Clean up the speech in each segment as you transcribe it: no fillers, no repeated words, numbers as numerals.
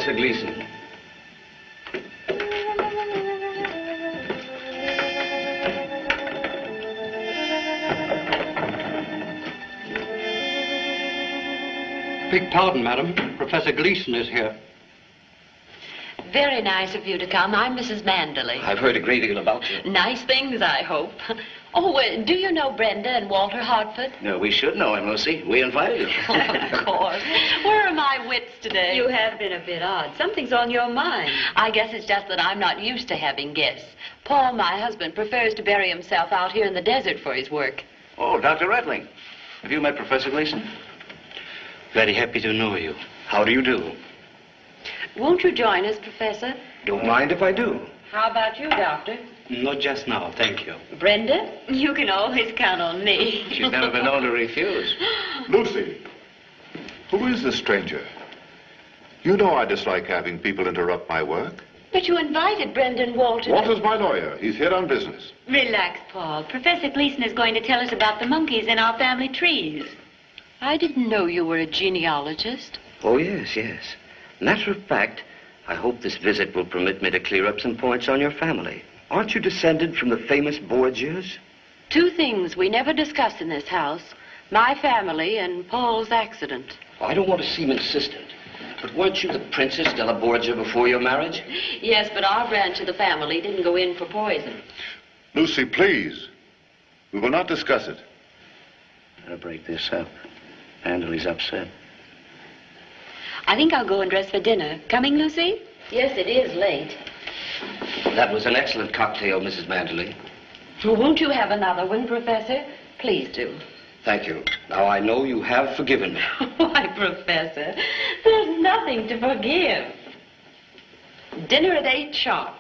Professor Gleason. Beg pardon, madam. Professor Gleason is here. Very nice of you to come. I'm Mrs. Manderley. I've heard a great deal about you. Nice things, I hope. Oh, do you know Brenda and Walter Hartford? No, we should know him, Lucy. We invited him. Of course. Where are my wits today? You have been a bit odd. Something's on your mind. I guess it's just that I'm not used to having guests. Paul, my husband, prefers to bury himself out here in the desert for his work. Oh, Dr. Redling. Have you met Professor Gleason? Very happy to know you. How do you do? Won't you join us, Professor? Don't mind if I do. How about you, Doctor? Not just now, thank you. Brenda, you can always count on me. She's never been known to refuse. Lucy, who is this stranger? You know I dislike having people interrupt my work. But you invited Brenda and Walter. Walter's my lawyer. He's here on business. Relax, Paul. Professor Gleason is going to tell us about the monkeys in our family trees. I didn't know you were a genealogist. Oh, yes, yes. Matter of fact, I hope this visit will permit me to clear up some points on your family. Aren't you descended from the famous Borgias? Two things we never discuss in this house. My family and Paul's accident. Oh, I don't want to seem insistent, but weren't you the Princess della Borgia before your marriage? Yes, but our branch of the family didn't go in for poison. Lucy, please. We will not discuss it. Better break this up. Manderley's upset. I think I'll go and dress for dinner. Coming, Lucy? Yes, it is late. That was an excellent cocktail, Mrs. Manderley. Well, won't you have another one, Professor? Please do. Thank you. Now, I know you have forgiven me. Why, Professor, there's nothing to forgive. Dinner at 8 sharp.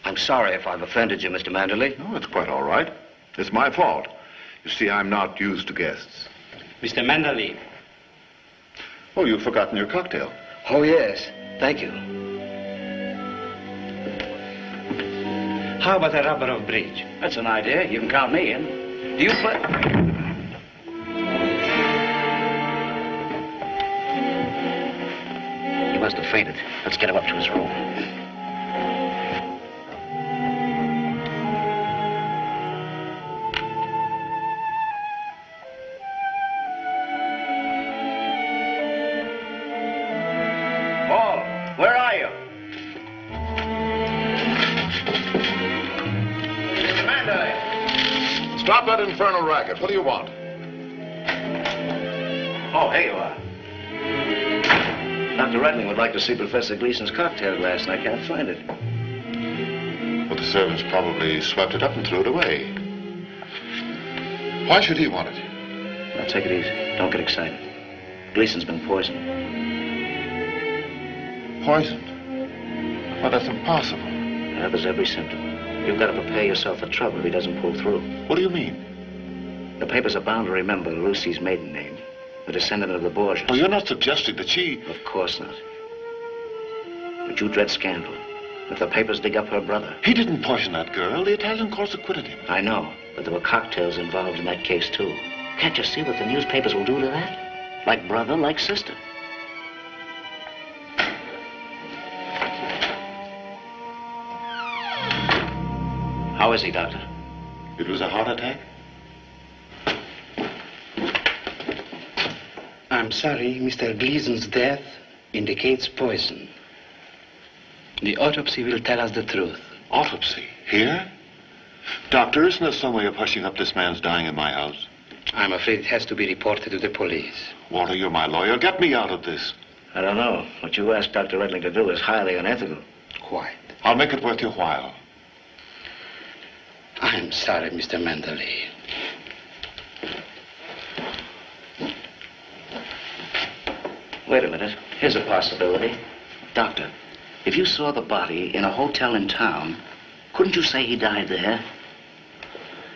I'm sorry if I've offended you, Mr. Manderley. No, it's quite all right. It's my fault. You see, I'm not used to guests. Mr. Manderley. Oh, you've forgotten your cocktail. Oh, yes. Thank you. How about a rubber of bridge? That's an idea. You can count me in. Do you play? He must have fainted. Let's get him up to his room. Paul, where are you? Mr. Manderley. Stop that infernal racket. What do you want? Oh, here you are. Dr. Redling would like to see Professor Gleason's cocktail glass, and I can't find it. Well, the servants probably swept it up and threw it away. Why should he want it? Now, take it easy. Don't get excited. Gleason's been poisoned. Poisoned? Well, that's impossible. It happens every symptom. You've got to prepare yourself for trouble if he doesn't pull through. What do you mean? The papers are bound to remember Lucy's maiden name, the descendant of the Borgias. Oh, you're not suggesting that she... Of course not. But you dread scandal. If the papers dig up her brother. He didn't poison that girl. The Italian courts acquitted him. I know, but there were cocktails involved in that case, too. Can't you see what the newspapers will do to that? Like brother, like sister. How is he, Doctor? It was a heart attack? I'm sorry, Mr. Gleason's death indicates poison. The autopsy will tell us the truth. Autopsy? Here? Doctor, isn't there some way of hushing up this man's dying in my house? I'm afraid it has to be reported to the police. Walter, you're my lawyer. Get me out of this. I don't know. What you asked Dr. Redling to do is highly unethical. Quite. I'll make it worth your while. I'm sorry, Mr. Manderley. Wait a minute. Here's a possibility. Doctor, if you saw the body in a hotel in town, couldn't you say he died there?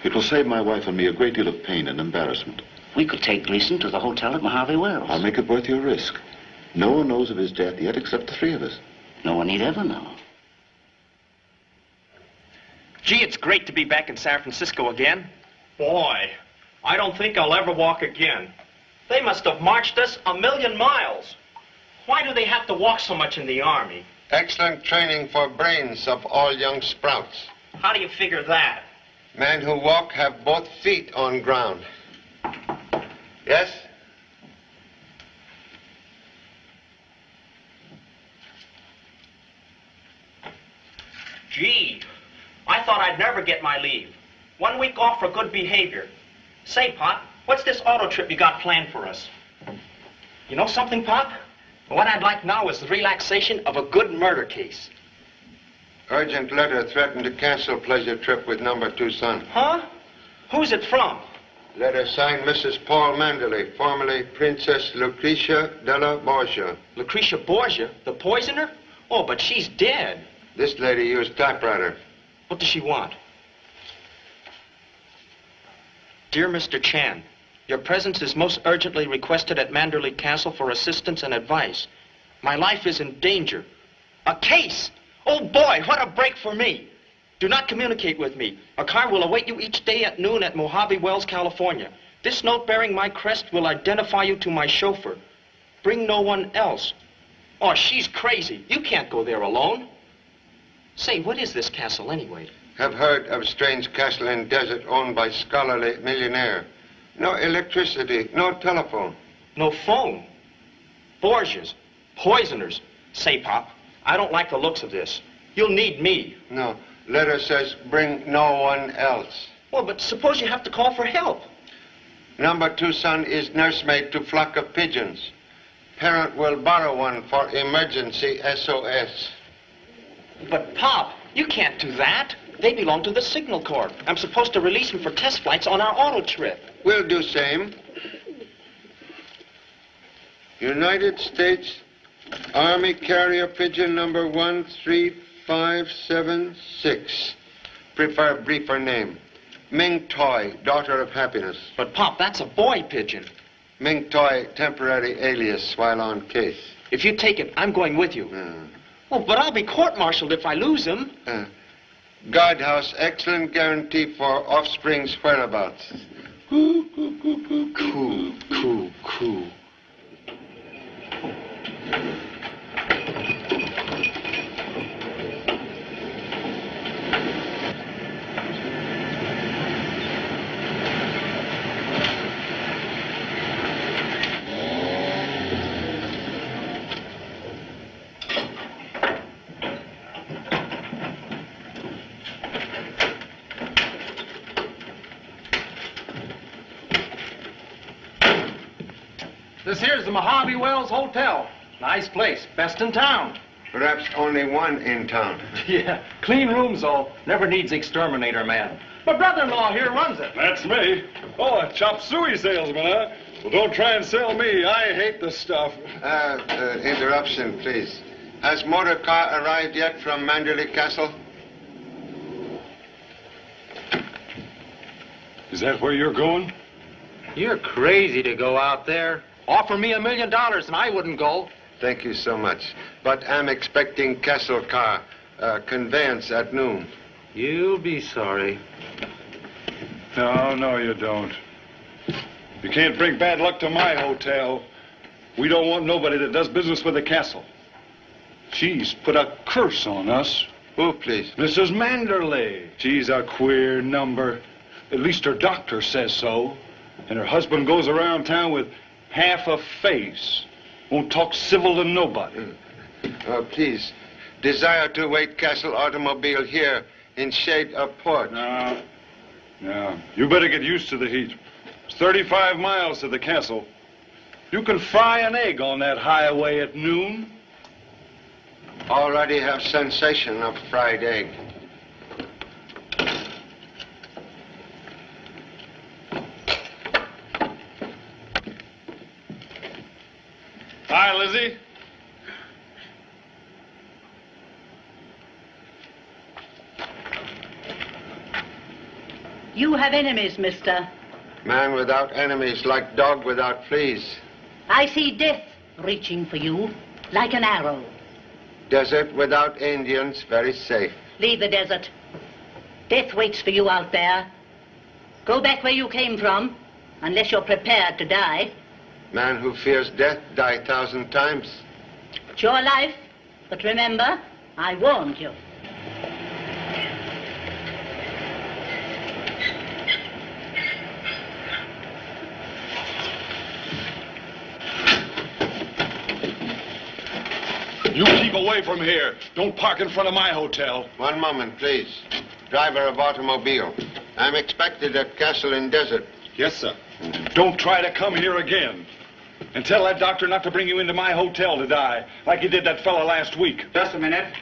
It will save my wife and me a great deal of pain and embarrassment. We could take Gleason to the hotel at Mojave Wells. I'll make it worth your risk. No one knows of his death yet except the three of us. No one need ever know. Gee, it's great to be back in San Francisco again. Boy, I don't think I'll ever walk again. They must have marched us 1,000,000 miles. Why do they have to walk so much in the Army? Excellent training for brains of all young sprouts. How do you figure that? Men who walk have both feet on ground. Yes? Gee, I thought I'd never get my leave. 1 week off for good behavior. Say, Pop, what's this auto trip you got planned for us? You know something, Pop? What I'd like now is the relaxation of a good murder case. Urgent letter threatened to cancel pleasure trip with number 2 son. Huh? Who's it from? Letter signed Mrs. Paul Manderley, formerly Princess Lucretia della Borgia. Lucretia Borgia, the poisoner? Oh, but she's dead. This lady used typewriter. What does she want? Dear Mr. Chan, your presence is most urgently requested at Manderley Castle for assistance and advice. My life is in danger. A case! Oh boy, what a break for me. Do not communicate with me. A car will await you each day at noon at Mojave Wells, California. This note bearing my crest will identify you to my chauffeur. Bring no one else. Oh, she's crazy. You can't go there alone. Say, what is this castle anyway? Have heard of strange castle in desert owned by scholarly millionaire. No electricity, no telephone. No phone. Borgias. Poisoners. Say, Pop, I don't like the looks of this. You'll need me. No. Letter says bring no one else. Well, but suppose you have to call for help. Number 2 son is nursemaid to flock of pigeons. Parent will borrow one for emergency SOS. But, Pop, you can't do that. They belong to the Signal Corps. I'm supposed to release them for test flights on our auto trip. We'll do same. United States Army Carrier Pigeon number 13576. Prefer briefer name. Ming Toy, daughter of happiness. But, Pop, that's a boy pigeon. Ming Toy, temporary alias while on case. If you take it, I'm going with you. Oh, but I'll be court-martialed if I lose him. Guardhouse, excellent guarantee for offspring's whereabouts. Cool. This here's the Mojave Wells Hotel. Nice place, best in town. Perhaps only one in town. Yeah, clean rooms, though. Never needs exterminator man. My brother-in-law here runs it. That's me. Oh, a chop suey salesman, huh? Well, don't try and sell me. I hate the stuff. Interruption, please. Has motor car arrived yet from Manderley Castle? Is that where you're going? You're crazy to go out there. Offer me $1 million and I wouldn't go. Thank you so much. But I'm expecting Castle car, conveyance at noon. You'll be sorry. No, you don't. You can't bring bad luck to my hotel. We don't want nobody that does business with the castle. She's put a curse on us. Who, please? Mrs. Manderley. She's a queer number. At least her doctor says so. And her husband goes around town with half a face. Won't talk civil to nobody. Please, desire to wait Castle automobile here in shade of port. No. You better get used to the heat. It's 35 miles to the castle. You can fry an egg on that highway at noon. Already have sensation of fried egg. Hi, Lizzie. You have enemies, mister. Man without enemies, like dog without fleas. I see death reaching for you, like an arrow. Desert without Indians, very safe. Leave the desert. Death waits for you out there. Go back where you came from. unless you're prepared to die. Man who fears death die 1,000 times. It's your life, but remember, I warned you. You keep away from here. Don't park in front of my hotel. One moment, please. Driver of automobile. I'm expected at Castle in Desert. Yes, sir. Don't try to come here again. And tell that doctor not to bring you into my hotel to die, like he did that fella last week. Just a minute.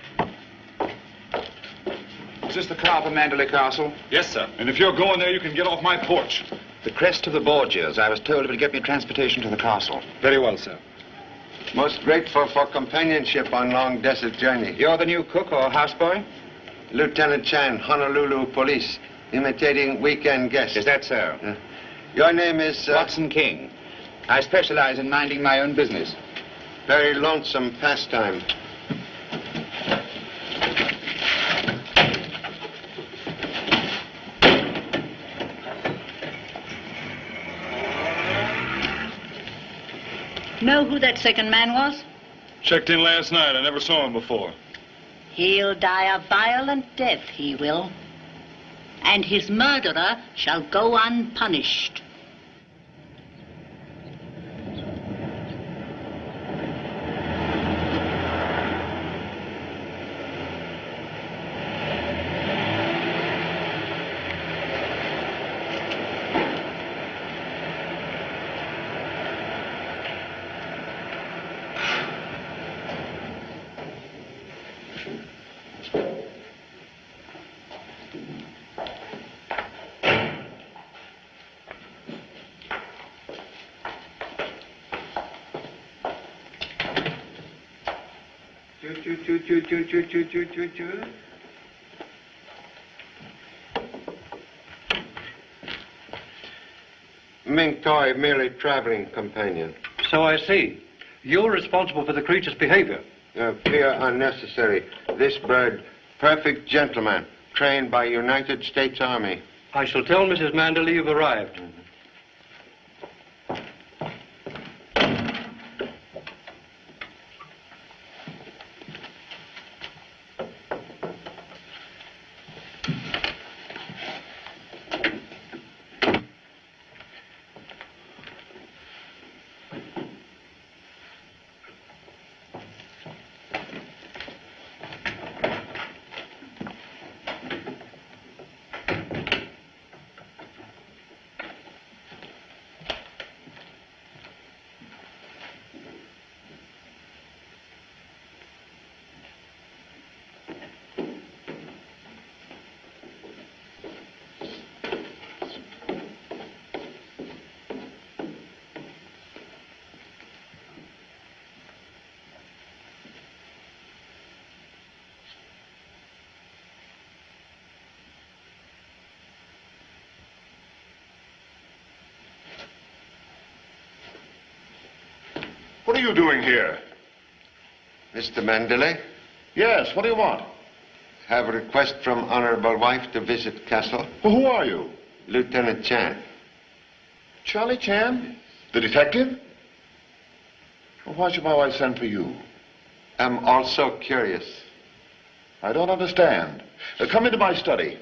Is this the car for Manderley Castle? Yes, sir. And if you're going there, you can get off my porch. The crest of the Borgias. I was told it would get me transportation to the castle. Very well, sir. Most grateful for companionship on long desert journey. You're the new cook or houseboy? Lieutenant Chan, Honolulu Police, imitating weekend guests. Is that so? Your name is... Watson King. I specialize in minding my own business. Very lonesome pastime. Know who that second man was? Checked in last night. I never saw him before. He'll die a violent death, he will. And his murderer shall go unpunished. Ming Toy, merely traveling companion. So I see. You're responsible for the creature's behavior. Fear unnecessary. This bird, perfect gentleman, trained by United States Army. I shall tell Mrs. Manderley you've arrived. What are you doing here? Mr. Manderley? Yes, what do you want? Have a request from honorable wife to visit castle. Well, who are you? Lieutenant Chan. Charlie Chan? The detective? Well, why should my wife send for you? I'm also curious. I don't understand. Come into my study.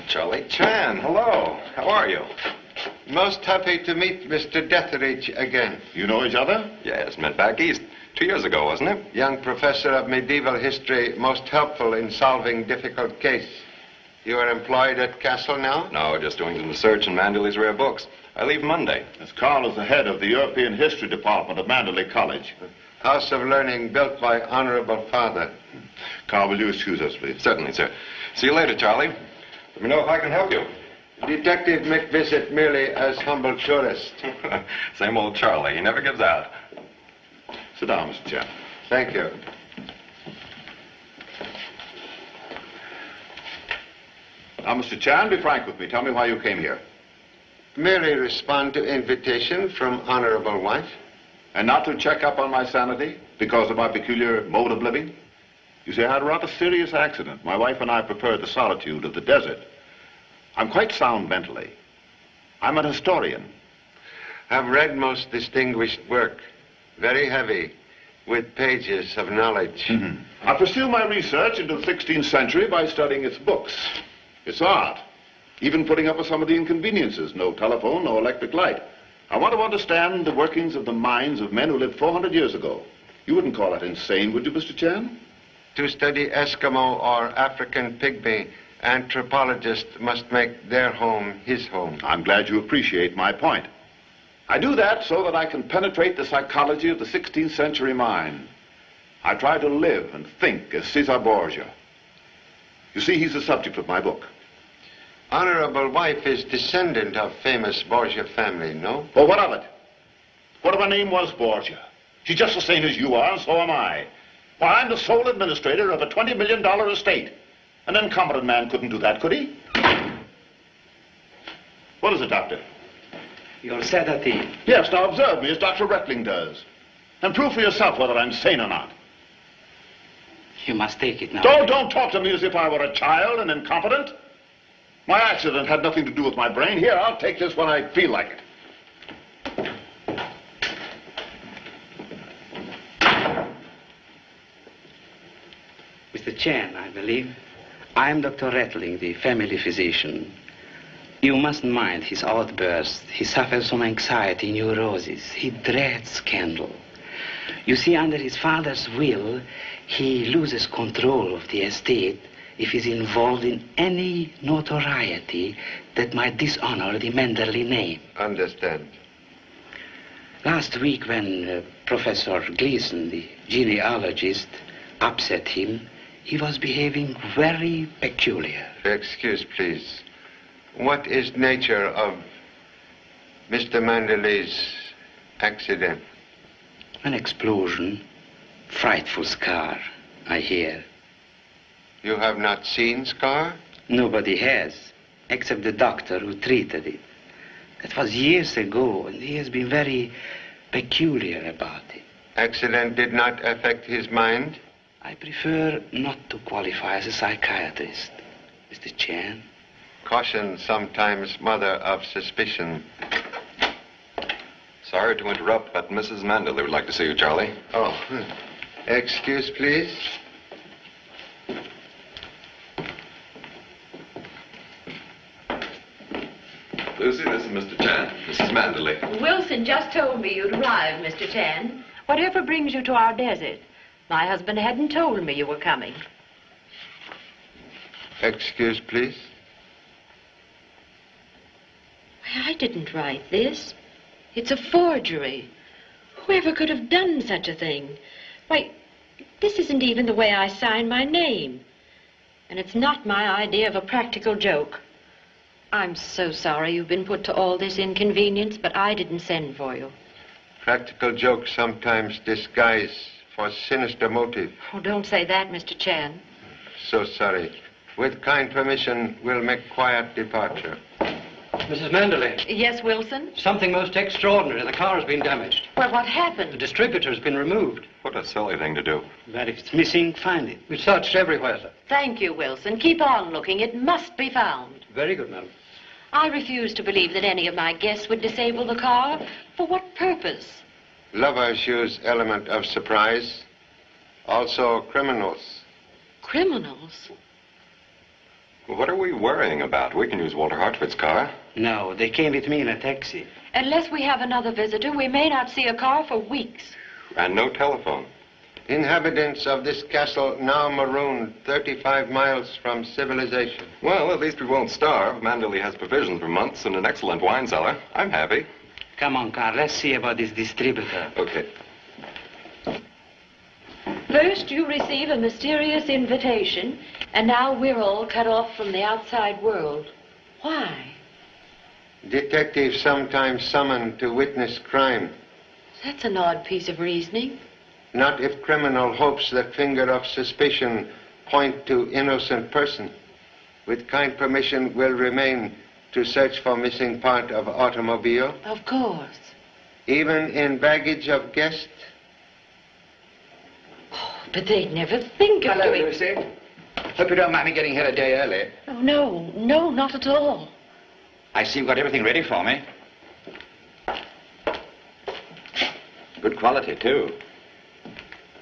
Charlie Chan, hello. How are you? Most happy to meet Mr. Detheridge again. You know each other? Yes, met back east 2 years ago, wasn't it? Young professor of medieval history, most helpful in solving difficult case. You are employed at Castle now? No, just doing some research in Manderley's rare books. I leave Monday. As Carl is the head of the European History Department of Manderley College. House of learning built by honorable father. Carl, will you excuse us, please? Certainly, sir. See you later, Charlie. Let me know if I can help you. Detective make visit merely as humble tourist. Same old Charlie. He never gives out. Sit down, Mr. Chan. Thank you. Now, Mr. Chan, be frank with me. Tell me why you came here. Merely respond to invitation from honorable wife. And not to check up on my sanity because of my peculiar mode of living? You see, I had a rather serious accident. My wife and I prefer the solitude of the desert. I'm quite sound mentally. I'm an historian. I've read most distinguished work. Very heavy, with pages of knowledge. I pursue my research into the 16th century by studying its books, its art, even putting up with some of the inconveniences. No telephone, no electric light. I want to understand the workings of the minds of men who lived 400 years ago. You wouldn't call that insane, would you, Mr. Chan? To study Eskimo or African pygmy, anthropologist must make their home his home. I'm glad you appreciate my point. I do that so that I can penetrate the psychology of the 16th century mind. I try to live and think as Caesar Borgia. You see, he's the subject of my book. Honorable wife is descendant of famous Borgia family, no? Well, what of it? What if her name was Borgia? She's just the same as you are, and so am I. Why, I'm the sole administrator of a $20 million estate. An incompetent man couldn't do that, could he? What is it, Doctor? Your sedative. Yes, now observe me as Dr. Rettling does. And prove for yourself whether I'm sane or not. You must take it now. Don't talk to me as if I were a child and incompetent. My accident had nothing to do with my brain. Here, I'll take this when I feel like it. Mr. Chan, I believe. I'm Dr. Rettling, the family physician. You mustn't mind his outbursts. He suffers from anxiety, neurosis. He dreads scandal. You see, under his father's will, he loses control of the estate if he's involved in any notoriety that might dishonor the Manderley name. Understand. Last week, when Professor Gleason, the genealogist, upset him, he was behaving very peculiar. Excuse, please. What is nature of Mr. Manderley's accident? An explosion. Frightful scar, I hear. You have not seen scar? Nobody has, except the doctor who treated it. That was years ago, and he has been very peculiar about it. Accident did not affect his mind? I prefer not to qualify as a psychiatrist, Mr. Chan. Caution sometimes mother of suspicion. Sorry to interrupt, but Mrs. Manderley would like to see you, Charlie. Oh, excuse, please. Lucy, this is Mr. Chan. Mrs. Manderley. Wilson just told me you'd arrived, Mr. Chan. Whatever brings you to our desert? My husband hadn't told me you were coming. Excuse, please. I didn't write this. It's a forgery. Whoever could have done such a thing? Why, this isn't even the way I sign my name. And it's not my idea of a practical joke. I'm so sorry you've been put to all this inconvenience, but I didn't send for you. Practical jokes sometimes disguise for sinister motive. Oh, don't say that, Mr. Chan. So sorry. With kind permission, we'll make quiet departure. Mrs. Manderley. Yes, Wilson? Something most extraordinary. The car has been damaged. Well, what happened? The distributor has been removed. What a silly thing to do. But if it's missing, find it. We searched everywhere, sir. Thank you, Wilson. Keep on looking. It must be found. Very good, madam. I refuse to believe that any of my guests would disable the car. For what purpose? Lovers use element of surprise. Also criminals. Criminals? What are we worrying about? We can use Walter Hartford's car. No, they came with me in a taxi. Unless we have another visitor, we may not see a car for weeks. And no telephone. Inhabitants of this castle now marooned 35 miles from civilization. Well, at least we won't starve. Manderley has provisions for months and an excellent wine cellar. I'm happy. Come on, Carl. Let's see about this distributor. Okay. First, you receive a mysterious invitation, and now we're all cut off from the outside world. Why? Detectives sometimes summoned to witness crime. That's an odd piece of reasoning. Not if criminal hopes that finger of suspicion point to innocent person. With kind permission, will remain to search for missing part of automobile? Of course. Even in baggage of guest? But they'd never think of Hello, doing... Lucy. Hope you don't mind me getting here a day early. Oh, no, not at all. I see you've got everything ready for me. Good quality, too.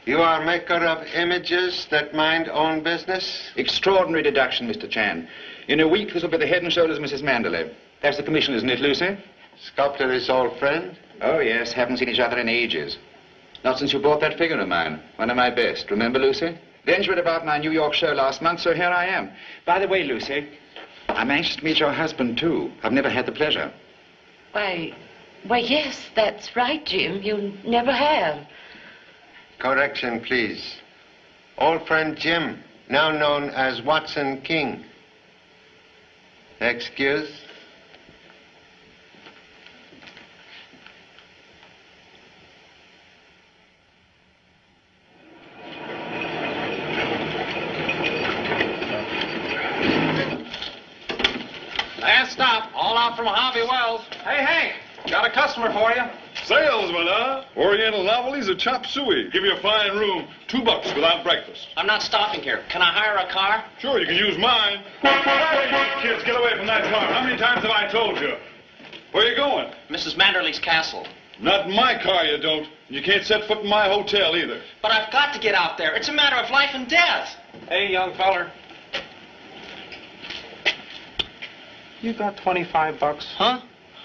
You are maker of images that mind own business? Extraordinary deduction, Mr. Chan. In a week, this will be the head and shoulders of Mrs. Manderley. That's the commission, isn't it, Lucy? Sculptor is old friend? Oh, yes. Haven't seen each other in ages. Not since you bought that figure of mine. One of my best. Remember, Lucy? Then you read about my New York show last month, so here I am. By the way, Lucy, I'm anxious to meet your husband, too. I've never had the pleasure. Why, yes, that's right, Jim. You never have. Correction, please. Old friend Jim, now known as Watson King. Excuse? Last stop, all out from Mojave Wells. Hey, Hank, got a customer for you. Salesman, huh? Oriental novelties or chop suey. Give you a fine room. $2 without breakfast. I'm not stopping here. Can I hire a car? Sure, you can use mine. Hey, kids, get away from that car. How many times have I told you? Where are you going? Mrs. Manderley's castle. Not in my car, you don't. You can't set foot in my hotel either. But I've got to get out there. It's a matter of life and death. Hey, young feller. You got 25 bucks? Huh?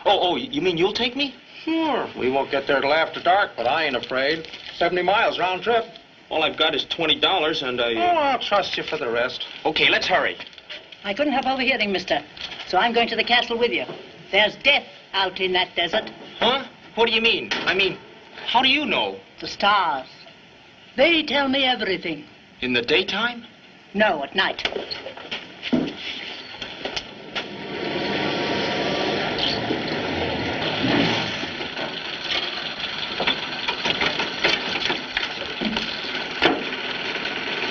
Oh, you mean you'll take me? Sure. We won't get there till after dark, but I ain't afraid. 70 miles round trip. All I've got is $20 and Oh, I'll trust you for the rest. Okay, let's hurry. I couldn't help overhearing, mister. So I'm going to the castle with you. There's death out in that desert. Huh? What do you mean? I mean, how do you know? The stars. They tell me everything. In the daytime? No, at night.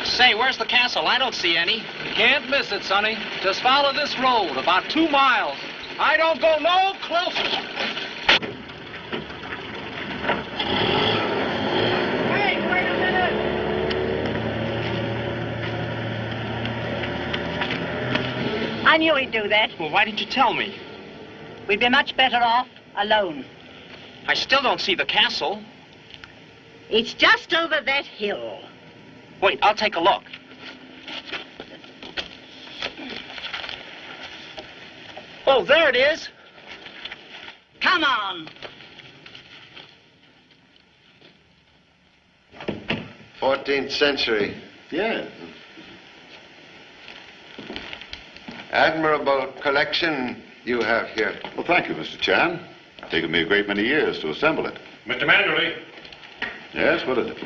Say, where's the castle? I don't see any. You can't miss it, Sonny. Just follow this road, about 2 miles. I don't go no closer. Hey, wait a minute! I knew he'd do that. Well, why didn't you tell me? We'd be much better off alone. I still don't see the castle. It's just over that hill. Wait, I'll take a look. Oh, there it is. Come on. 14th century. Yeah. Admirable collection you have here. Well, thank you, Mr. Chan. It's taken me a great many years to assemble it. Mr. Manderley, Yes, what is it?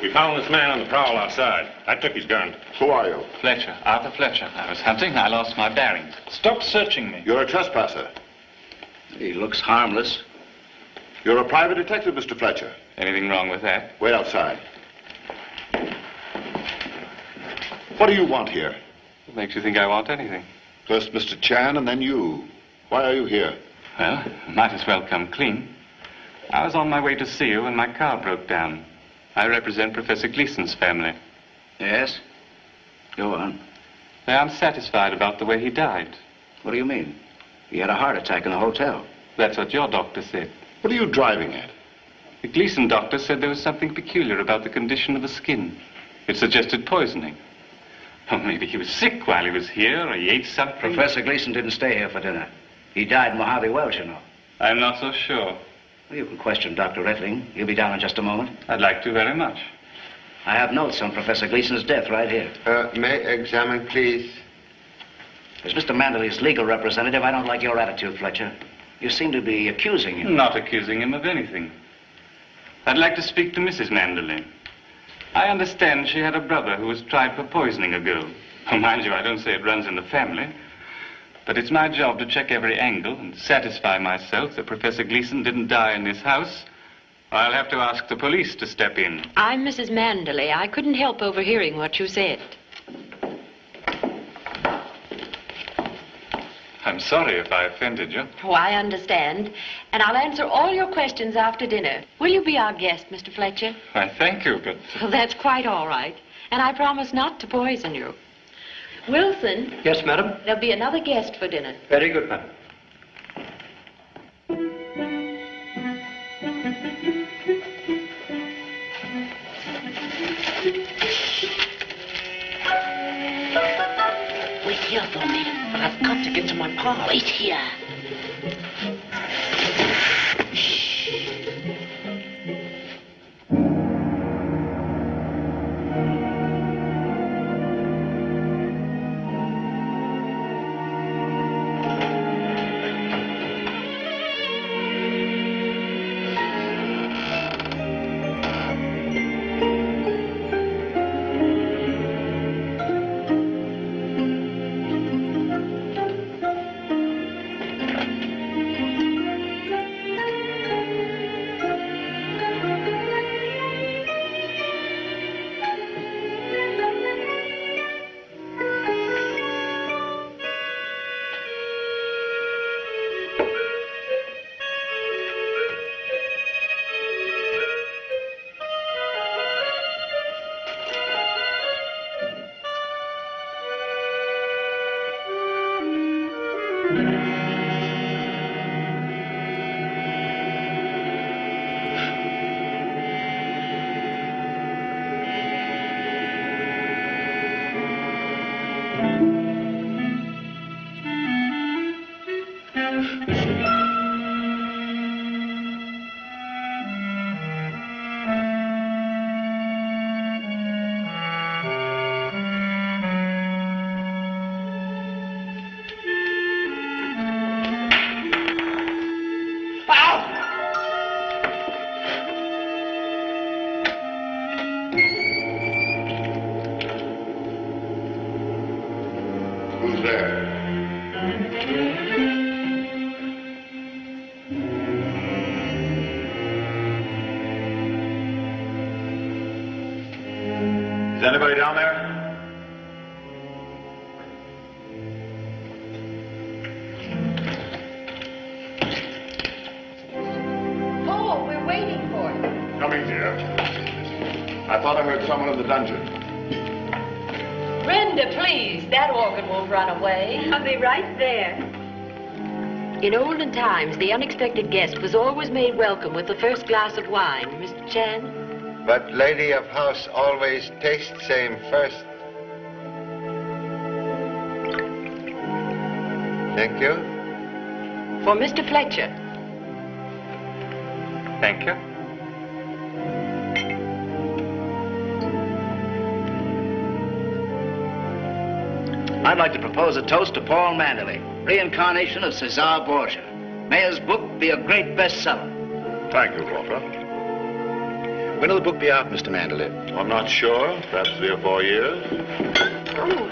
we found this man on the prowl outside. I took his gun. Who are you? Fletcher, Arthur Fletcher. I was hunting. I lost my bearings. Stop searching me. You're a trespasser. He looks harmless. You're a private detective, Mr. Fletcher. Anything wrong with that? Wait outside. What do you want here? What makes you think I want anything? First Mr. Chan and then you. Why are you here? Well, might as well come clean. I was on my way to see you when my car broke down. I represent Professor Gleason's family. Yes? Go on. They aren't satisfied about the way he died. What do you mean? He had a heart attack in the hotel. That's what your doctor said. What are you driving at? The Gleason doctor said there was something peculiar about the condition of the skin. It suggested poisoning. Or maybe he was sick while he was here, or he ate something. Professor Gleason didn't stay here for dinner. He died in Mojave Wells, you know. I'm not so sure. Well, you can question Dr. Rettling. He'll be down in just a moment. I'd like to very much. I have notes on Professor Gleason's death right here. May I examine, please? As Mr. Manderley's legal representative, I don't like your attitude, Fletcher. You seem to be accusing him. Not accusing him of anything. I'd like to speak to Mrs. Manderley. I understand she had a brother who was tried for poisoning a girl. Oh, mind you, I don't say it runs in the family. But it's my job to check every angle and satisfy myself that Professor Gleason didn't die in this house. I'll have to ask the police to step in. I'm Mrs. Manderley. I couldn't help overhearing what you said. I'm sorry if I offended you. Oh, I understand. And I'll answer all your questions after dinner. Will you be our guest, Mr. Fletcher? I thank you, but... Well, that's quite all right. And I promise not to poison you. Wilson. Yes, madam? There'll be another guest for dinner. Very good, madam. Wait here for me. But I've got to get to my part. Wait here. Who's there? Is anybody down there? Paul, we're waiting for you. Coming, dear. I thought I heard someone in the dungeon. Brenda, please. That organ won't run away. I'll be right there. In olden times, the unexpected guest was always made welcome with the first glass of wine. Mr. Chan? But lady of house always taste same first. Thank you. For Mr. Fletcher. Thank you. I'd like to propose a toast to Paul Manderley, reincarnation of Cesar Borgia. May his book be a great bestseller. Thank you, Walter. When will the book be out, Mr. Manderley? I'm not sure. Perhaps 3 or 4 years. Oh.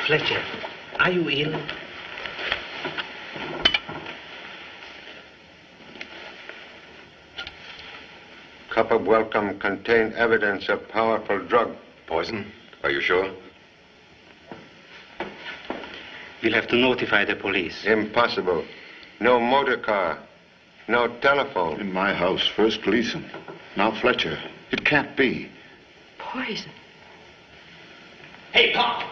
Fletcher, are you ill? Cup of welcome contained evidence of powerful drug. Poison? Are you sure? We'll have to notify the police. Impossible. No motor car. No telephone. In my house, first Gleason. Now Fletcher. It can't be. Poison. Hey, Pop!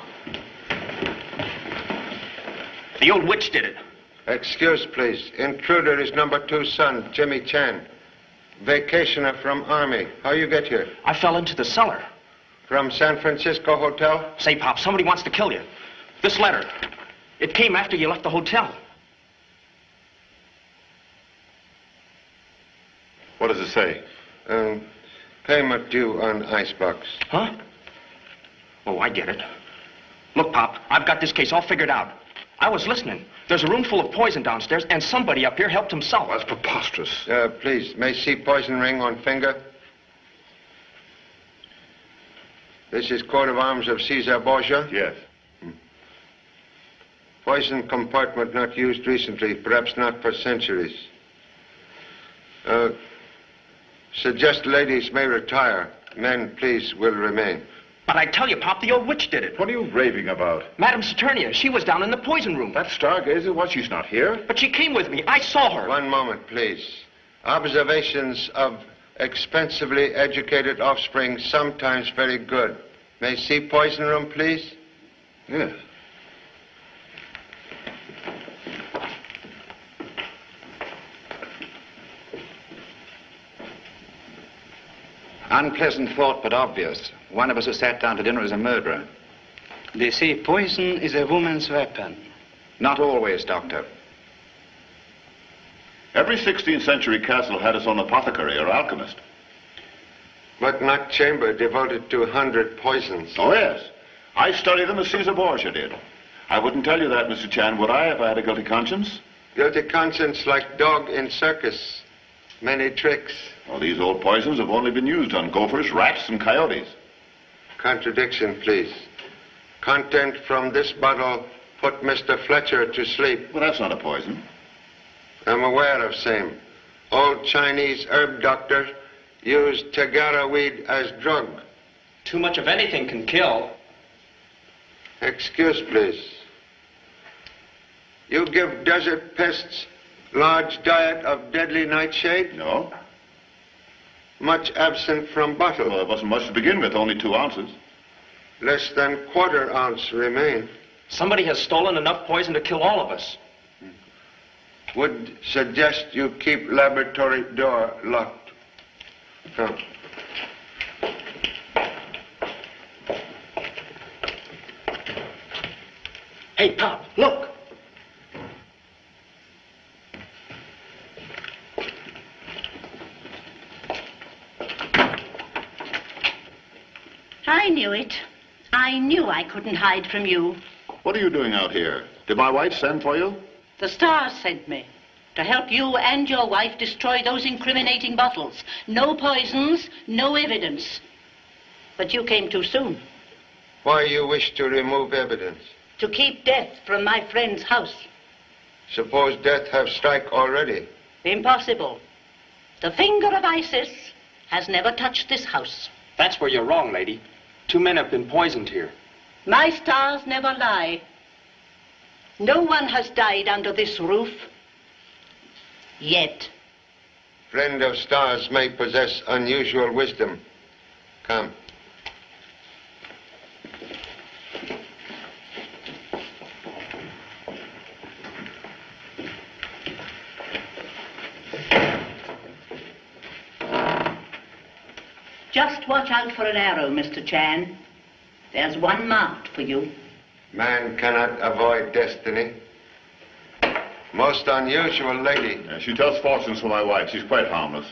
The old witch did it. Excuse, please. Intruder is number 2 son, Jimmy Chan. Vacationer from Army. How you get here? I fell into the cellar. From San Francisco Hotel? Say, Pop, somebody wants to kill you. This letter. It came after you left the hotel. What does it say? Payment due on icebox. Huh? Oh, I get it. Look, Pop, I've got this case all figured out. I was listening. There's a room full of poison downstairs, and somebody up here helped himself. That's preposterous. Please, may see poison ring on finger? This is coat of arms of Cesar Borgia? Yes. Poison compartment not used recently, perhaps not for centuries. Suggest ladies may retire. Men, please, will remain. But I tell you, Pop, the old witch did it. What are you raving about? Madame Saturnia, she was down in the poison room. That stargazer, what, she's not here? But she came with me. I saw her. One moment, please. Observations of expensively educated offspring sometimes very good. May see poison room, please? Yes. Unpleasant thought, but obvious. One of us who sat down to dinner is a murderer. They say poison is a woman's weapon. Not always, Doctor. Every 16th century castle had its own apothecary or alchemist. But not chamber devoted to 100 poisons. Oh, yes. I studied them as Caesar Borgia did. I wouldn't tell you that, Mr. Chan, would I, if I had a guilty conscience? Guilty conscience like dog in circus. Many tricks. Well, these old poisons have only been used on gophers, rats, and coyotes. Contradiction, please. Content from this bottle put Mr. Fletcher to sleep. Well, that's not a poison. I'm aware of same. Old Chinese herb doctor used tagara weed as drug. Too much of anything can kill. Excuse, please. You give desert pests large diet of deadly nightshade? No. Much absent from bottle? Well, it wasn't much to begin with, only 2 ounces. Less than quarter ounce remain. Somebody has stolen enough poison to kill all of us. Would suggest you keep laboratory door locked. Come. Hey, Pop, look. I knew it. I knew I couldn't hide from you. What are you doing out here? Did my wife send for you? The stars sent me to help you and your wife destroy those incriminating bottles. No poisons, no evidence. But you came too soon. Why you wish to remove evidence? To keep death from my friend's house. Suppose death have strike already. Impossible. The finger of Isis has never touched this house. That's where you're wrong, lady. 2 men have been poisoned here. My stars never lie. No one has died under this roof. Yet. Friend of stars may possess unusual wisdom. Come. Just watch out for an arrow, Mr. Chan. There's one marked for you. Man cannot avoid destiny. Most unusual lady. Yeah, she tells fortunes for my wife. She's quite harmless.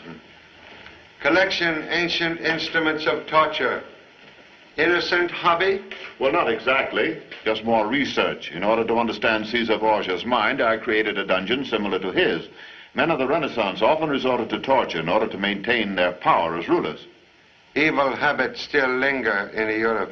Collection ancient instruments of torture. Innocent hobby? Well, not exactly. Just more research. In order to understand Caesar Borgia's mind, I created a dungeon similar to his. Men of the Renaissance often resorted to torture in order to maintain their power as rulers. Evil habits still linger in Europe.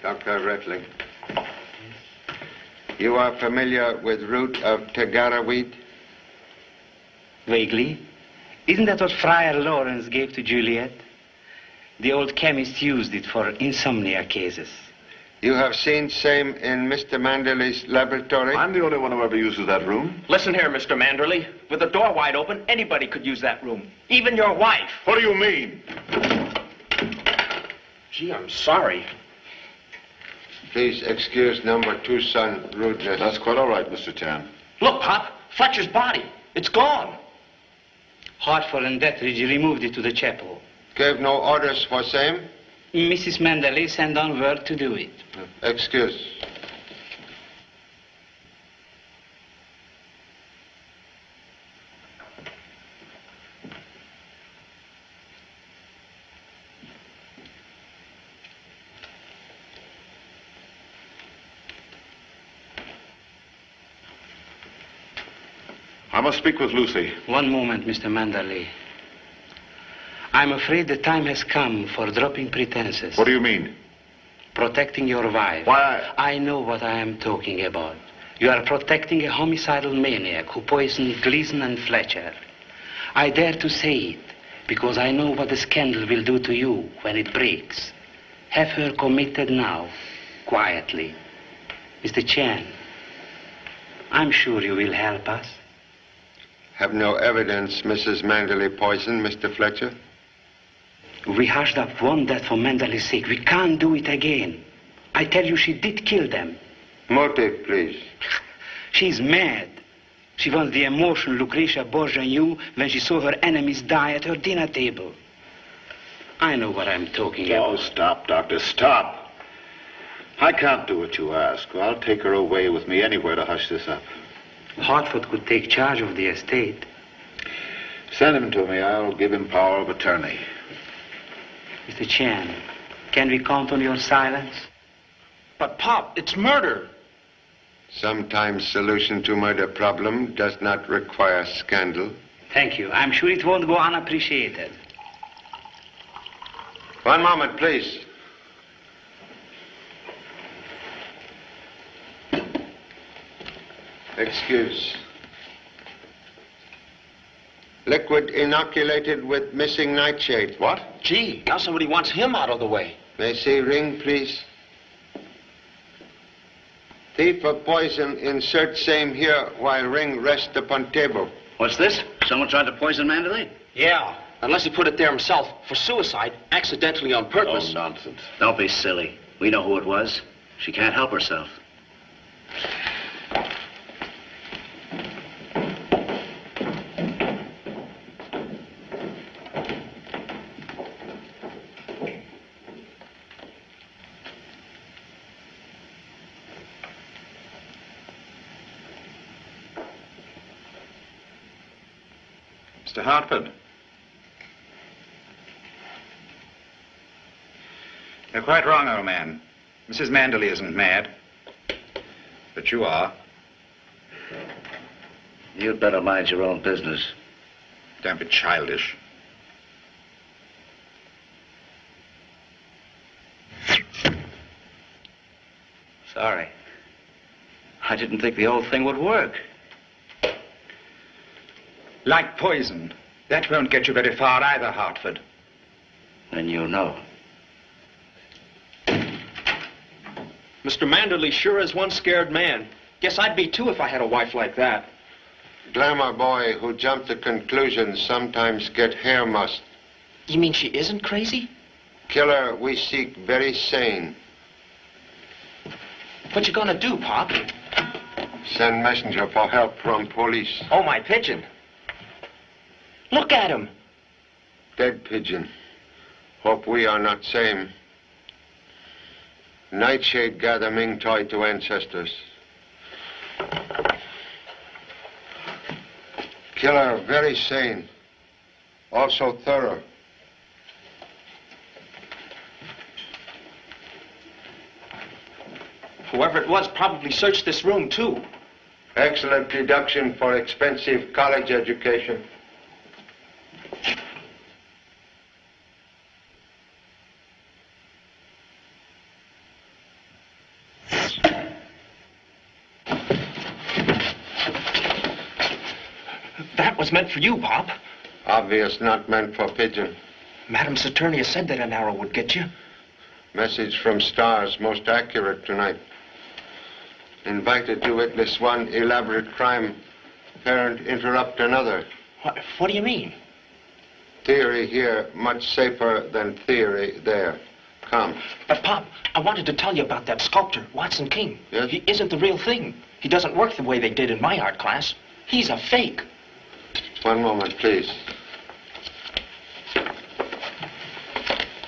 Dr. Retling, you are familiar with root of tagara weed? Vaguely. Isn't that what Friar Lawrence gave to Juliet? The old chemist used it for insomnia cases. You have seen same in Mr. Manderley's laboratory? I'm the only one who ever uses that room. Listen here, Mr. Manderley. With the door wide open, anybody could use that room. Even your wife. What do you mean? Gee, I'm sorry. Please excuse number 2 son rudeness. That's quite all right, Mr. Chan. Look, Pop. Fletcher's body. It's gone. Hartford and Dethridge removed it to the chapel. Gave no orders for same? Mrs. Manderley sent on word to do it. Excuse. I must speak with Lucy. One moment, Mr. Manderley. I'm afraid the time has come for dropping pretenses. What do you mean? Protecting your wife. Why? I know what I am talking about. You are protecting a homicidal maniac who poisoned Gleason and Fletcher. I dare to say it because I know what the scandal will do to you when it breaks. Have her committed now, quietly. Mr. Chan, I'm sure you will help us. Have no evidence Mrs. Manderley poisoned Mr. Fletcher? We hushed up one death for Manderley's sake. We can't do it again. I tell you, she did kill them. Motive, please. She's mad. She wants the emotion Lucretia Borgia knew when she saw her enemies die at her dinner table. I know what I'm talking about. Oh, stop, Doctor, stop. I can't do what you ask. I'll take her away with me anywhere to hush this up. Hartford could take charge of the estate. Send him to me. I'll give him power of attorney. Mr. Chan, can we count on your silence? But, Pop, it's murder. Sometimes solution to murder problem does not require scandal. Thank you. I'm sure it won't go unappreciated. One moment, please. Excuse. Liquid inoculated with missing nightshade. What? Gee, now somebody wants him out of the way. May I see ring, please? Thief of poison, insert same here while ring rest upon table. What's this? Someone tried to poison Manderley? Yeah, unless he put it there himself for suicide, accidentally on purpose. Oh, nonsense. Don't be silly. We know who it was. She can't help herself. Mr. Hartford. You're quite wrong, old man. Mrs. Manderley isn't mad. But you are. You'd better mind your own business. Don't be childish. Sorry. I didn't think the whole thing would work. Like poison. That won't get you very far either, Hartford. Then you know. Mr. Manderley sure is one scared man. Guess I'd be too if I had a wife like that. Glamour boy who jump to conclusions sometimes get hair must. You mean she isn't crazy? Killer we seek very sane. What you gonna do, Pop? Send messenger for help from police. Oh, my pigeon. Look at him. Dead pigeon. Hope we are not same. Nightshade gather Ming toy to ancestors. Killer very sane. Also thorough. Whoever it was probably searched this room, too. Excellent deduction for expensive college education. That was meant for you, Pop. Obvious not meant for pigeon. Madam Saturnia said that an arrow would get you. Message from stars most accurate tonight. Invited to witness one elaborate crime. Parent interrupt another. What do you mean? Theory here much safer than theory there. Come. But, Pop, I wanted to tell you about that sculptor, Watson King. Yes? He isn't the real thing. He doesn't work the way they did in my art class. He's a fake. One moment, please.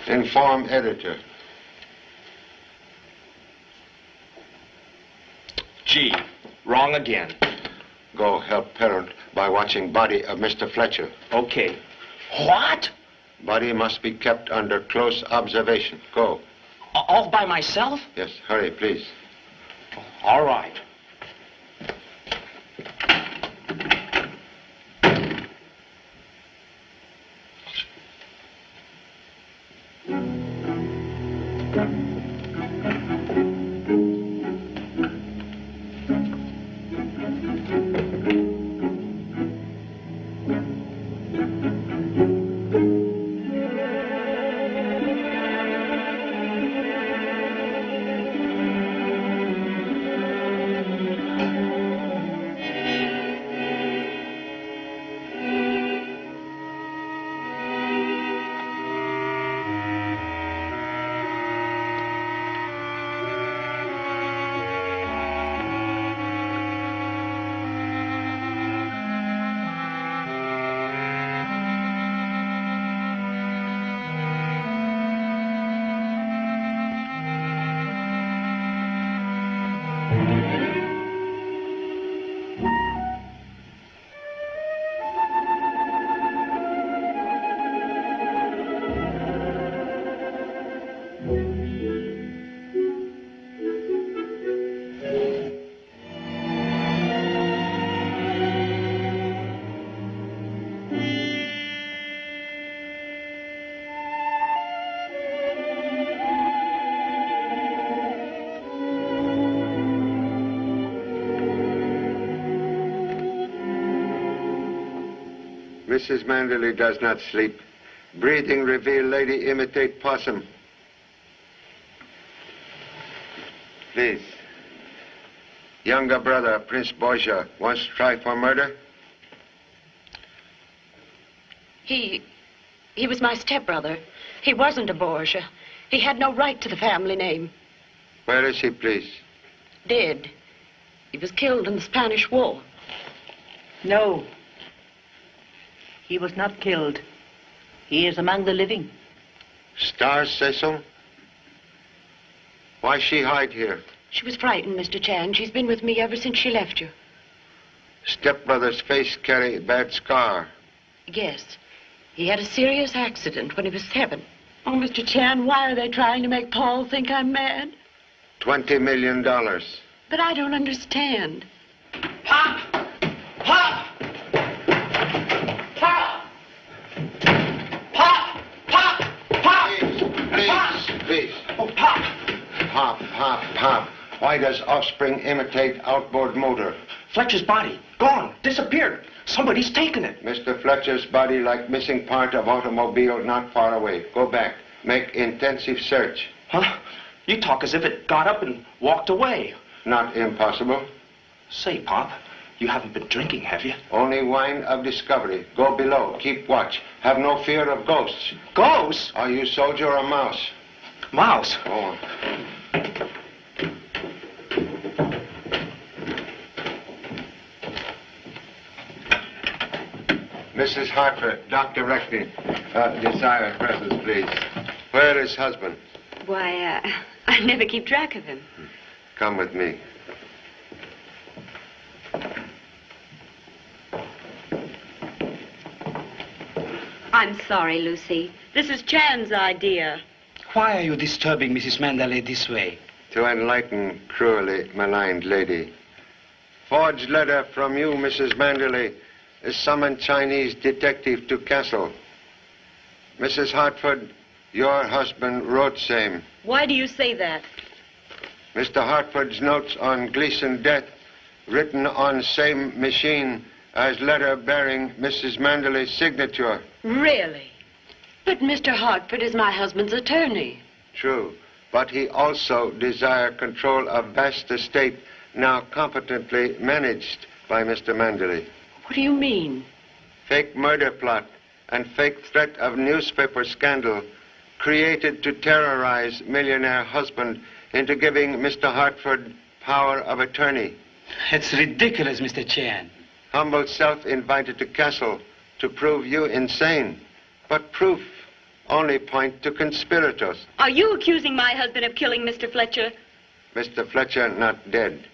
Inform editor. Gee, wrong again. Go help parent by watching body of Mr. Fletcher. Okay. What? Body must be kept under close observation. Go. All by myself? Yes, hurry, please. All right. Mrs. Manderley does not sleep. Breathing reveal lady imitate possum. Please. Younger brother, Prince Borgia, wants to try for murder? He was my stepbrother. He wasn't a Borgia. He had no right to the family name. Where is he, please? Dead. He was killed in the Spanish War. No. He was not killed. He is among the living. Stars say so? Why she hide here? She was frightened, Mr. Chan. She's been with me ever since she left you. Stepbrother's face carry bad scar. Yes. He had a serious accident when he was 7. Oh, Mr. Chan, why are they trying to make Paul think I'm mad? $20 million. But I don't understand. Pop! Pop! Pop! Pop! Pop! Pop! Please. Oh, Pop! Pop. Why does offspring imitate outboard motor? Fletcher's body. Gone. Disappeared. Somebody's taken it. Mr. Fletcher's body like missing part of automobile not far away. Go back. Make intensive search. Huh? You talk as if it got up and walked away. Not impossible. Say, Pop, you haven't been drinking, have you? Only wine of discovery. Go below. Keep watch. Have no fear of ghosts. Ghosts? Are you soldier or mouse? Mouse. Oh. Mrs. Hartford, Dr. Reckney, desire presence, please. Where is husband? Why, I never keep track of him. Come with me. I'm sorry, Lucy. This is Chan's idea. Why are you disturbing Mrs. Manderley this way? To enlighten cruelly maligned lady. Forged letter from you, Mrs. Manderley, summoned Chinese detective to castle. Mrs. Hartford, your husband wrote same. Why do you say that? Mr. Hartford's notes on Gleason death written on same machine as letter bearing Mrs. Manderley's signature. Really? But Mr. Hartford is my husband's attorney. True, but he also desire control of vast estate now competently managed by Mr. Manderley. What do you mean? Fake murder plot and fake threat of newspaper scandal created to terrorize millionaire husband into giving Mr. Hartford power of attorney. It's ridiculous, Mr. Chan. Humble self invited to castle to prove you insane. But proof only point to conspirators. Are you accusing my husband of killing Mr. Fletcher? Mr. Fletcher not dead.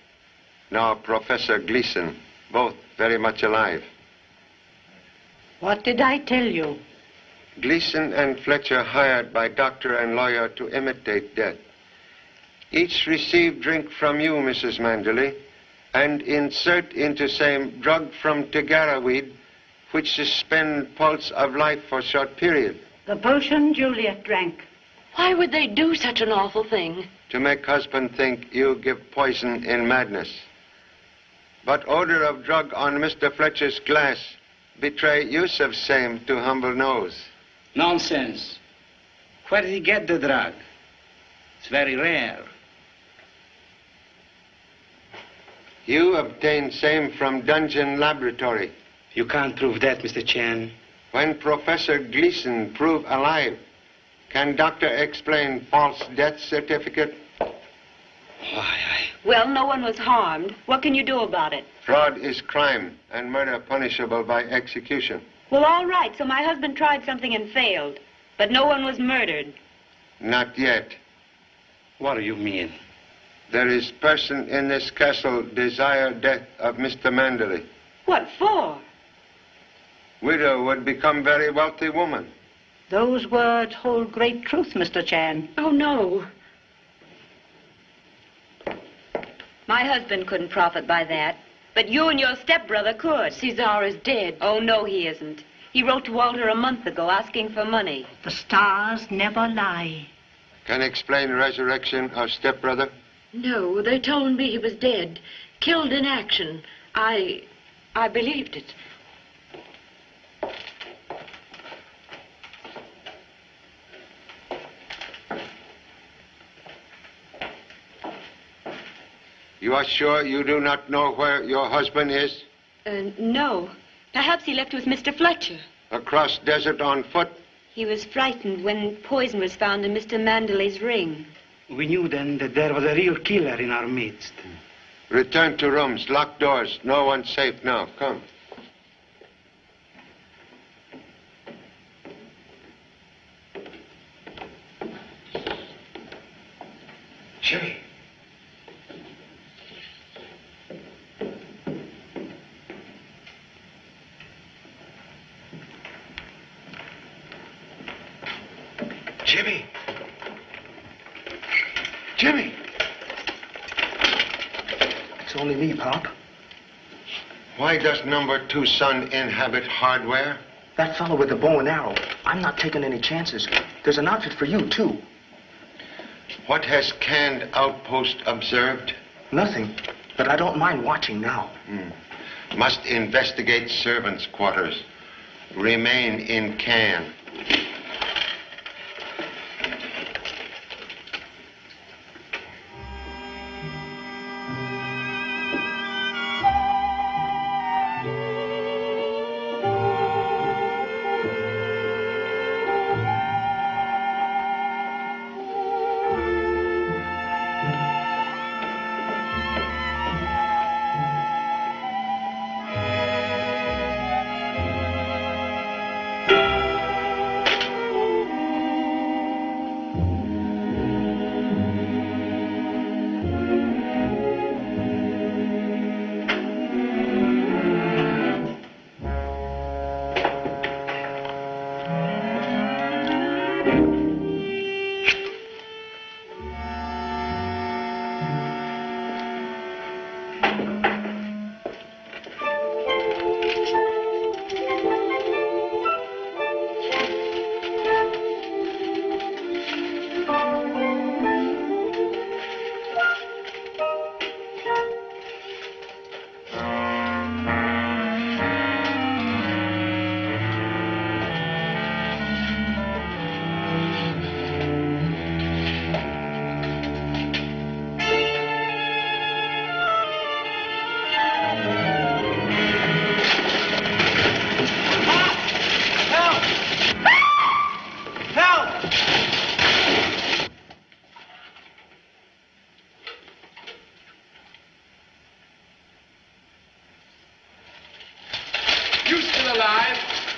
Now Professor Gleason, both very much alive. What did I tell you? Gleason and Fletcher hired by doctor and lawyer to imitate death. Each received drink from you, Mrs. Manderley, and insert into same drug from Tigara weed, which suspend pulse of life for short period. The potion Juliet drank. Why would they do such an awful thing? To make husband think you give poison in madness. But odor of drug on Mr. Fletcher's glass betray use of same to humble nose. Nonsense. Where did he get the drug? It's very rare. You obtained same from dungeon laboratory. You can't prove that, Mr. Chan. When Professor Gleason prove alive, can doctor explain false death certificate? Well, no one was harmed. What can you do about it? Fraud is crime and murder punishable by execution. Well, all right, so my husband tried something and failed. But no one was murdered. Not yet. What do you mean? There is person in this castle desire death of Mr. Manderley. What for? Widow would become very wealthy woman. Those words hold great truth, Mr. Chan. Oh, no. My husband couldn't profit by that. But you and your stepbrother could. Cesar is dead. Oh, no, he isn't. He wrote to Walter a month ago asking for money. The stars never lie. Can explain resurrection of stepbrother? No, they told me he was dead. Killed in action. I believed it. You are sure you do not know where your husband is? No. Perhaps he left with Mr. Fletcher. Across desert on foot? He was frightened when poison was found in Mr. Manderley's ring. We knew then that there was a real killer in our midst. Return to rooms, lock doors. No one's safe now. Come. Jimmy. Jimmy. Jimmy. It's only me, Pop. Why does number 2 son inhabit hardware? That fellow with the bow and arrow. I'm not taking any chances. There's an outfit for you, too. What has canned outpost observed? Nothing, but I don't mind watching now. Must investigate servants' quarters. Remain in can.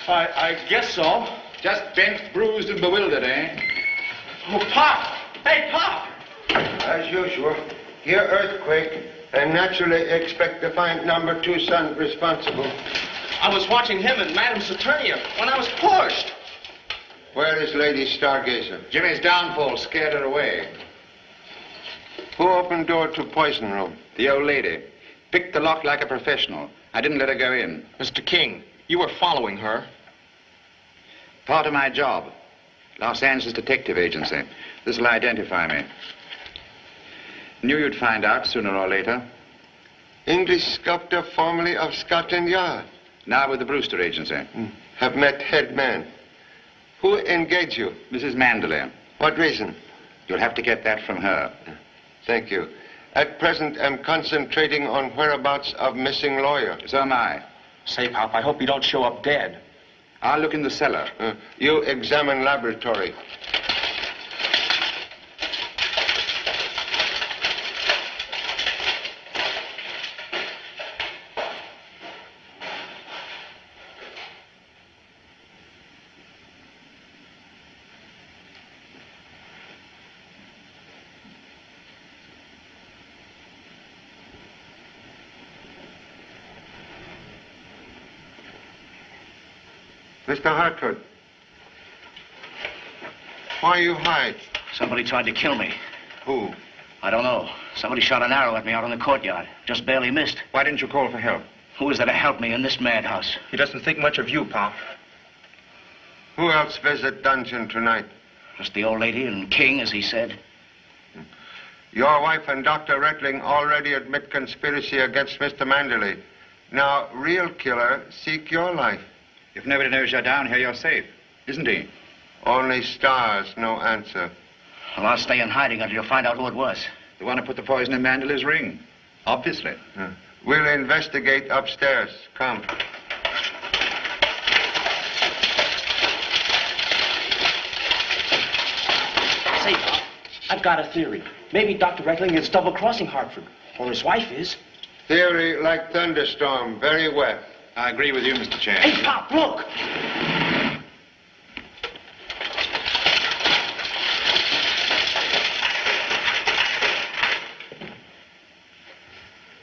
I guess so. Just bent, bruised, and bewildered, eh? Oh, Pop! Hey, Pop! As usual, here earthquake, and naturally expect to find number 2 son responsible. I was watching him and Madame Saturnia when I was pushed. Where is Lady Stargazer? Jimmy's downfall scared her away. Who opened door to poison room? The old lady. Picked the lock like a professional. I didn't let her go in. Mr. King, you were following her. Part of my job. Los Angeles Detective Agency. This'll identify me. Knew you'd find out sooner or later. English sculptor formerly of Scotland Yard. Now with the Brewster Agency. Have met head man. Who engaged you? Mrs. Manderley. What reason? You'll have to get that from her. Thank you. At present, I'm concentrating on whereabouts of missing lawyer. So am I. Say, Pop, I hope you don't show up dead. I'll look in the cellar. You examine laboratory. Mr. Hartford, why you hide? Somebody tried to kill me. Who? I don't know. Somebody shot an arrow at me out in the courtyard. Just barely missed. Why didn't you call for help? Who is there to help me in this madhouse? He doesn't think much of you, Pop. Who else visit dungeon tonight? Just the old lady and King, as he said. Your wife and Dr. Rettling already admit conspiracy against Mr. Manderley. Now, real killer, seek your life. If nobody knows you're down here, you're safe, isn't he? Only stars, no answer. Well, I'll stay in hiding until you find out who it was. The one who put the poison in Manderley's ring. Obviously. We'll investigate upstairs. Come. Say, Pop, I've got a theory. Maybe Dr. Reckling is double-crossing Hartford, or his wife is. Theory like thunderstorm, very wet. I agree with you, Mr. Chan. Hey, Pop, look!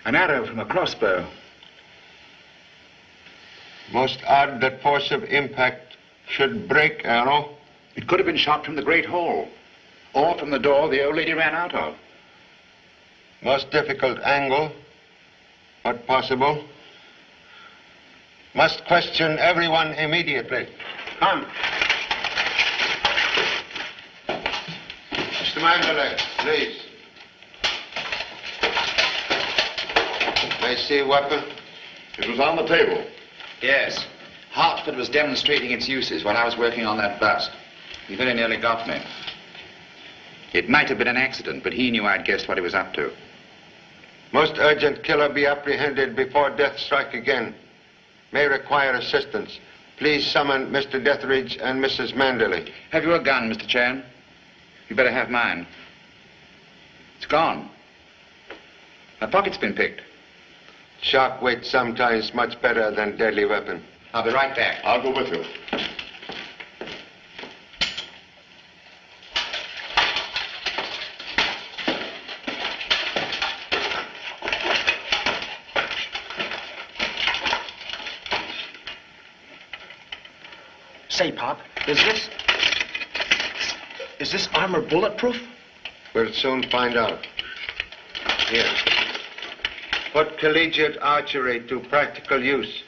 An arrow from a crossbow. Most odd that force of impact should break arrow. It could have been shot from the Great Hall, or from the door the old lady ran out of. Most difficult angle, but possible. Must question everyone immediately. Come. Mr. Manderley, please. May see weapon? It was on the table. Yes. Hartford was demonstrating its uses while I was working on that bust. He very nearly got me. It might have been an accident, but he knew I'd guessed what he was up to. Most urgent killer be apprehended before death strike again. May require assistance. Please summon Mr. Deathridge and Mrs. Manderley. Have you a gun, Mr. Chan? You better have mine. It's gone. My pocket's been picked. Sharp weight sometimes much better than deadly weapon. I'll be right back. I'll go with you. Say, Pop, is this armor bulletproof? We'll soon find out. Here. Put collegiate archery to practical use.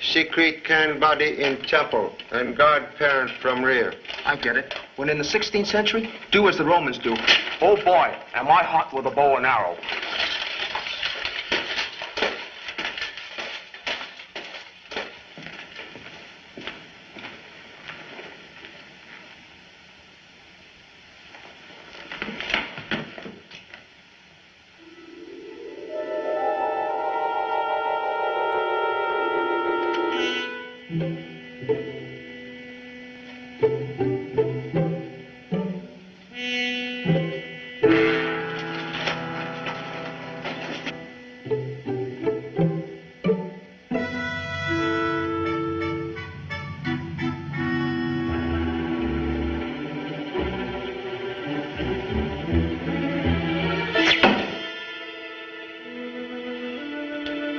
Secrete can body in chapel and guard parent from rear. I get it. When in the 16th century, do as the Romans do. Oh, boy, am I hot with a bow and arrow.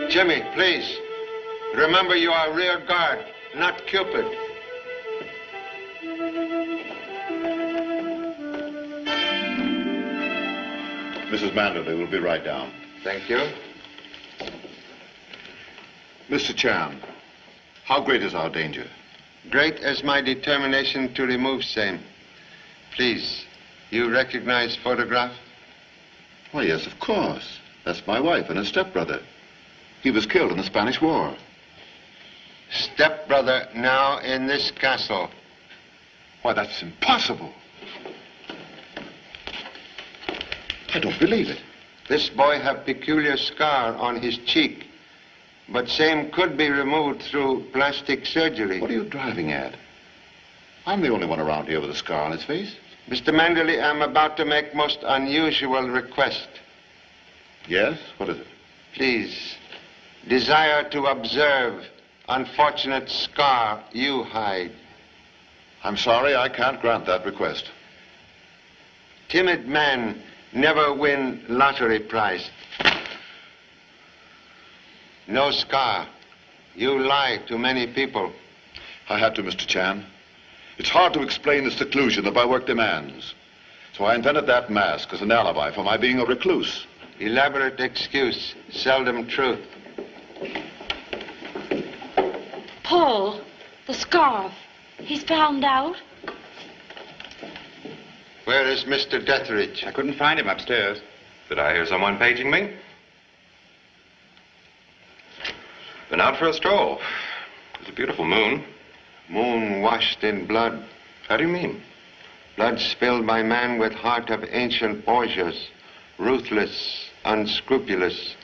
Jimmy, please. Remember you are rear guard, not Cupid. Mrs. Manderley will be right down. Thank you. Mr. Chan, how great is our danger? Great as my determination to remove same. Please, you recognize photograph? Why, yes, of course. That's my wife and her stepbrother. He was killed in the Spanish War. Stepbrother now in this castle. Why, that's impossible. I don't believe it. This boy have peculiar scar on his cheek, but same could be removed through plastic surgery. What are you driving at? I'm the only one around here with a scar on his face. Mr. Manderley, I'm about to make most unusual request. Yes? What is it? Please, desire to observe unfortunate scar you hide. I'm sorry, I can't grant that request. Timid man never win lottery prize. No scar. You lie to many people. I had to, Mr. Chan. It's hard to explain the seclusion that my work demands. So I invented that mask as an alibi for my being a recluse. Elaborate excuse, seldom truth. Paul, the scarf. He's found out. Where is Mr. Detheridge? I couldn't find him upstairs. Did I hear someone paging me? Been out for a stroll. It's a beautiful moon. Moon washed in blood. How do you mean? Blood spilled by man with heart of ancient Borgias. Ruthless, unscrupulous.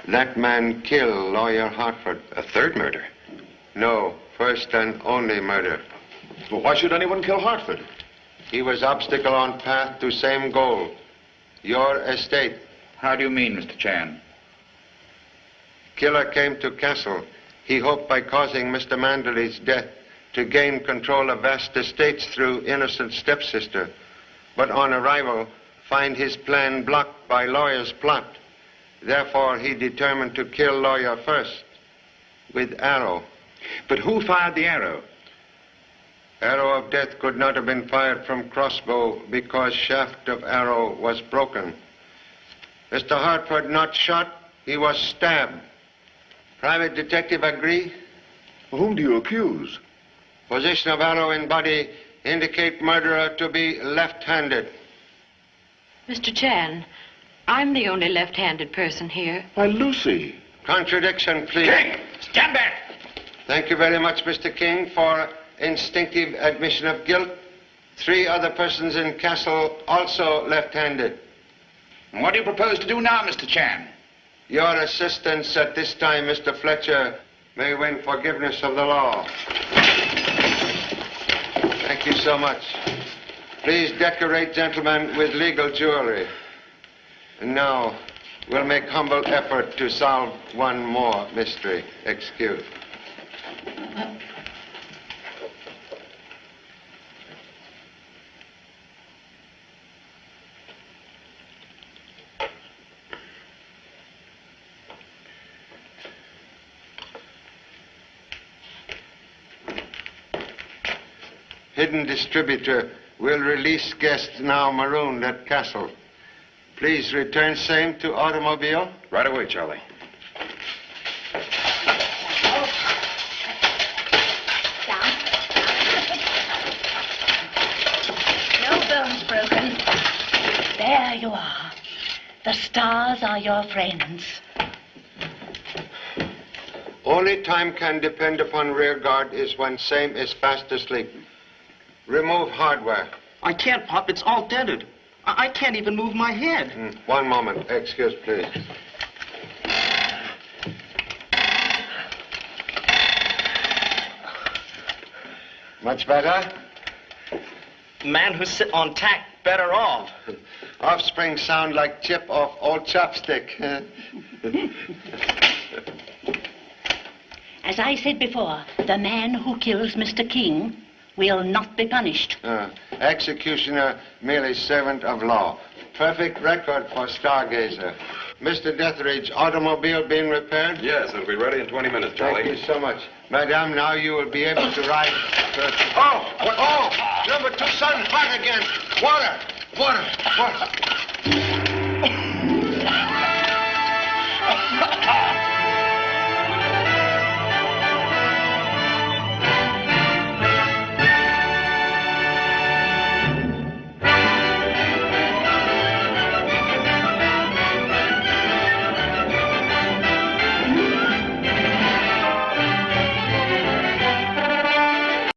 That man killed lawyer Hartford. A third murder? No, first and only murder. Well, why should anyone kill Hartford? He was obstacle on path to same goal. Your estate. How do you mean, Mr. Chan? Killer came to castle. He hoped by causing Mr. Manderley's death to gain control of vast estates through innocent stepsister. But on arrival, find his plan blocked by lawyer's plot. Therefore, he determined to kill lawyer first, with arrow. But who fired the arrow? Arrow of death could not have been fired from crossbow because shaft of arrow was broken. Mr. Hartford not shot, he was stabbed. Private detective agree? Whom do you accuse? Position of arrow in body indicate murderer to be left-handed. Mr. Chan, I'm the only left-handed person here. Why, Lucy. Contradiction, please. King, stand back! Thank you very much, Mr. King, for instinctive admission of guilt. 3 other persons in castle also left-handed. And what do you propose to do now, Mr. Chan? Your assistance at this time, Mr. Fletcher, may win forgiveness of the law. Thank you so much. Please decorate, gentlemen, with legal jewelry. And now, we'll make humble effort to solve one more mystery. Excuse. Hidden distributor will release guests now marooned at castle. Please return same to automobile. Right away, Charlie. No bones broken. There you are. The stars are your friends. Only time can depend upon rear guard is when same is fast asleep. Remove hardware. I can't, Pop. It's all dented. I can't even move my head. One moment. Excuse, please. Much better? Man who's sit on tack better off. Offspring sound like chip off old chopstick. As I said before, the man who kills Mr. King will not be punished. Executioner, merely servant of law. Perfect record for stargazer. Mr. Detheridge, automobile being repaired? Yes, it'll be ready in 20 minutes, Charlie. Thank you so much. Madame, now you will be able to ride. Number 2 son, hot again. Water.